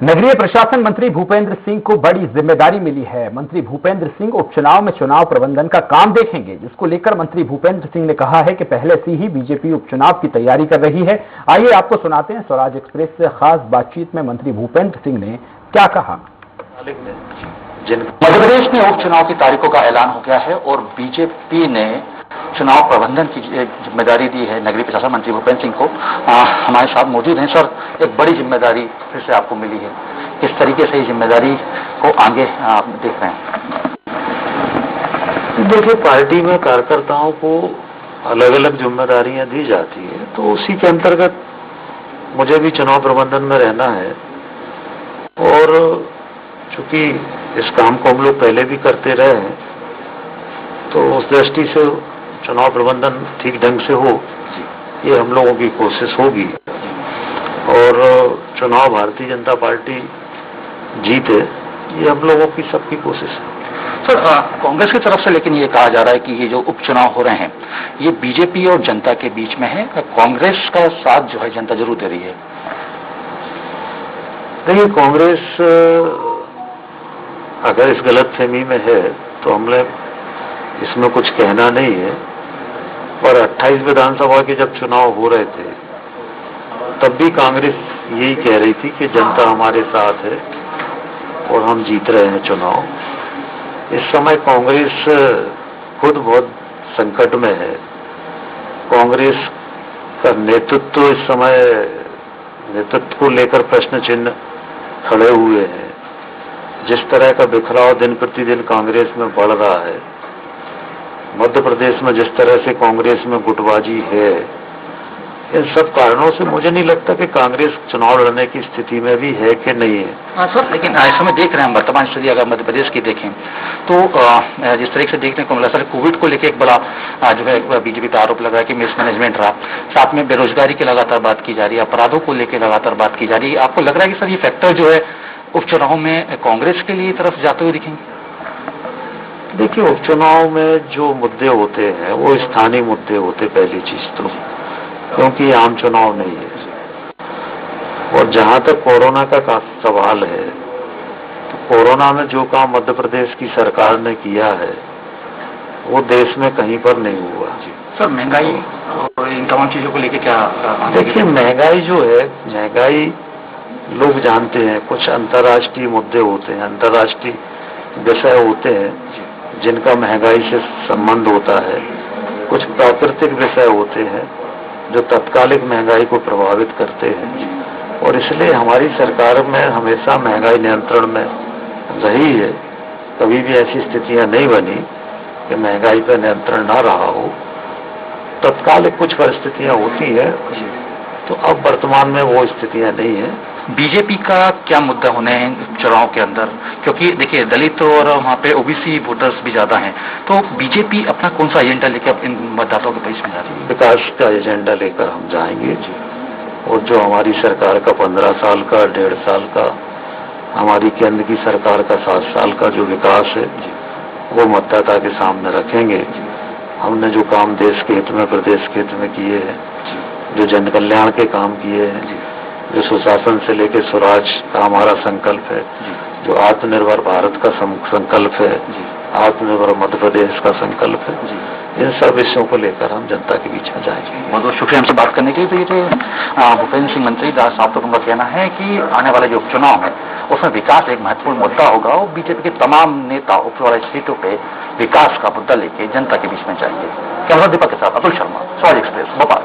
नगरीय प्रशासन मंत्री भूपेंद्र सिंह को बड़ी जिम्मेदारी मिली है। मंत्री भूपेंद्र सिंह उपचुनाव में चुनाव प्रबंधन का काम देखेंगे, जिसको लेकर मंत्री भूपेंद्र सिंह ने कहा है कि पहले से ही बीजेपी उपचुनाव की तैयारी कर रही है। आइए आपको सुनाते हैं स्वराज एक्सप्रेस से खास बातचीत में मंत्री भूपेंद्र सिंह ने क्या कहा। मध्य प्रदेश में उपचुनाव की तारीखों का ऐलान हो गया है और बीजेपी ने चुनाव प्रबंधन की जिम्मेदारी दी है नगरीय प्रशासन मंत्री भूपेंद्र सिंह को। हमारे साथ मौजूद हैं। सर, एक बड़ी जिम्मेदारी फिर से आपको मिली है, किस तरीके से इस जिम्मेदारी को आगे आप देख रहे हैं? देखिए, पार्टी में कार्यकर्ताओं को अलग अलग जिम्मेदारियां दी जाती है, तो उसी के अंतर्गत मुझे भी चुनाव प्रबंधन में रहना है। और चूंकि इस काम को हम लोग पहले भी करते रहे हैं, तो उस दृष्टि से चुनाव प्रबंधन ठीक ढंग से हो, ये हम लोगों की कोशिश होगी। और चुनाव भारतीय जनता पार्टी जीते, ये हम लोगों की सबकी कोशिश है। सर, कांग्रेस की तरफ से लेकिन ये कहा जा रहा है कि ये जो उपचुनाव हो रहे हैं ये बीजेपी और जनता के बीच में है, कांग्रेस का साथ जो है जनता जरूर दे रही है। देखिए, कांग्रेस अगर इस गलतफहमी में है तो हमने इसमें कुछ कहना नहीं है। और 28 विधानसभा के जब चुनाव हो रहे थे तब भी कांग्रेस यही कह रही थी कि जनता हमारे साथ है और हम जीत रहे हैं चुनाव। इस समय कांग्रेस खुद बहुत संकट में है। कांग्रेस का नेतृत्व इस समय नेतृत्व को लेकर प्रश्न चिन्ह खड़े हुए हैं। जिस तरह का बिखराव दिन प्रतिदिन कांग्रेस में बढ़ रहा है, मध्य प्रदेश में जिस तरह से कांग्रेस में गुटबाजी है, इन सब कारणों से मुझे नहीं लगता कि कांग्रेस चुनाव लड़ने की स्थिति में भी है कि नहीं है। हाँ सर, लेकिन इस समय देख रहे हैं हम वर्तमान स्थिति अगर मध्य प्रदेश की देखें तो जिस तरीके से देखने को मिला, सर कोविड को लेकर एक बड़ा जो है बीजेपी का आरोप लगा है कि मिसमैनेजमेंट रहा। साथ में बेरोजगारी की लगातार बात की जा रही है, अपराधों को लेकर लगातार बात की जा रही है। आपको लग रहा है कि सर ये फैक्टर जो है उपचुनाव में कांग्रेस के लिए तरफ जाते हुए दिखेंगे? देखिए, उपचुनाव में जो मुद्दे होते हैं वो स्थानीय मुद्दे होते, पहली चीज तो, क्योंकि आम चुनाव नहीं है। और जहां तक कोरोना का सवाल है, तो कोरोना में जो काम मध्य प्रदेश की सरकार ने किया है वो देश में कहीं पर नहीं हुआ। सर, महंगाई और इन तमाम चीजों को लेकर क्या? देखिए, महंगाई जो है, महंगाई लोग जानते हैं, कुछ अंतर्राष्ट्रीय मुद्दे होते हैं, अंतर्राष्ट्रीय विषय होते हैं जिनका महंगाई से संबंध होता है। कुछ प्राकृतिक विषय होते हैं जो तत्कालिक महंगाई को प्रभावित करते हैं। और इसलिए हमारी सरकार में हमेशा महंगाई नियंत्रण में रही है। कभी भी ऐसी स्थितियां नहीं बनी कि महंगाई पर नियंत्रण ना रहा हो। तत्कालिक कुछ परिस्थितियां होती है, तो अब वर्तमान में वो स्थितियां नहीं है। बीजेपी का क्या मुद्दा होने हैं चुनाव के अंदर? क्योंकि देखिए, दलित और वहाँ पे ओबीसी वोटर्स भी ज्यादा हैं, तो बीजेपी अपना कौन सा एजेंडा लेकर इन मतदाताओं के बीच में जा रही है? विकास का एजेंडा लेकर हम जाएंगे। और जो हमारी सरकार का 15 साल का, 1.5 साल का, हमारी केंद्र की सरकार का 7 साल का जो विकास है वो मतदाता के सामने रखेंगे। हमने जो काम देश के हित में, प्रदेश के हित में किए हैं, जो जन कल्याण के काम किए हैं, जो सुशासन से लेकर स्वराज का हमारा संकल्प है, जो आत्मनिर्भर भारत का संकल्प है, आत्मनिर्भर मध्य प्रदेश का संकल्प है, इन सब विषयों को लेकर हम जनता के बीच में जाएंगे। बहुत बहुत शुक्रिया हमसे बात करने के लिए। तो ये भूपेंद्र सिंह मंत्री दास साहब का कहना है कि आने वाला जो उपचुनाव है उसमें विकास एक महत्वपूर्ण मुद्दा होगा और बीजेपी के तमाम नेता उपचुनाव सीटों पे विकास का मुद्दा लेके जनता के बीच में जाएंगे। कैमरा दीपक के साथ अतुल शर्मा, स्वराज एक्सप्रेस, भोपाल।